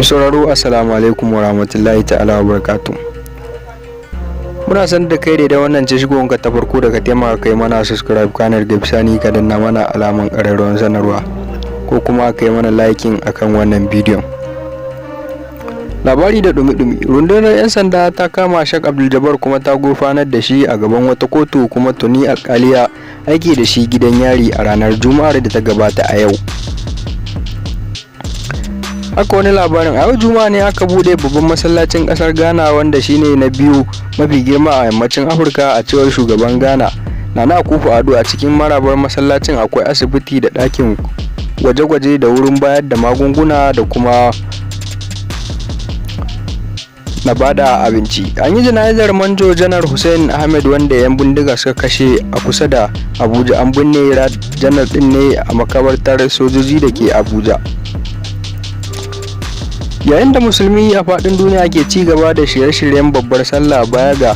Sauraro assalamu alaikum wa rahmatullahi ta'ala wa barakatuh. Muna san da kai da wannan ce shigonka ta farko daga taimaka kai mana subscribe kanar da bisani ka danna mana alaman ƙararrawar sanarwa ko kuma kai mana liking akan wannan bidiyon. Labari da dumi-dumi, rundunar 'yan sanda ta kama sheikh abduljabbar kuma ta gurfanar da shi a gaban wata kotu, kuma tuni alkali aike da shi gidan yari a ranar Juma'ar da ta gabata a yau. Haka wani labarin, a yau Juma'a ne aka bude babban masallacin kasar Ghana wanda shine na biyu mafi girma a yammacin Afirka a cewar shugaban Ghana Nana Akufo-Addo. A cikin marabar masallacin akwai asibiti da ɗakin gwaje-gwaje da wurin bayar da magunguna da kuma na bada abinci. An yi jana'izar Manjo Janar Hussein Ahmed wanda 'yan bindiga suka kashe a kusa da Abuja. An binne janar din ne a makabartar sojoji da ke Abuja. Yayin da musulmi a faɗin duniya ke ci gaba da shirye-shiryen babbar sallah, baya ga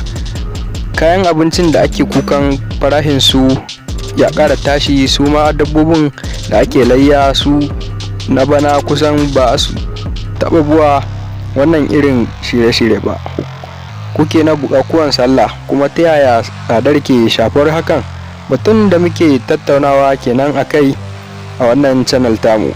kayan abincin da ake kukan farahin su ya ƙara tashi, su ma dabbobin da ake layya su na bana kusan ba su taɓa buwa wannan irin shirye-shirye ba. Kuke na bukukuwan sallah, kuma ta yaya tsadar ke shafar hakan? Batun da muke tattaunawa kenan akai a wannan channel tamu.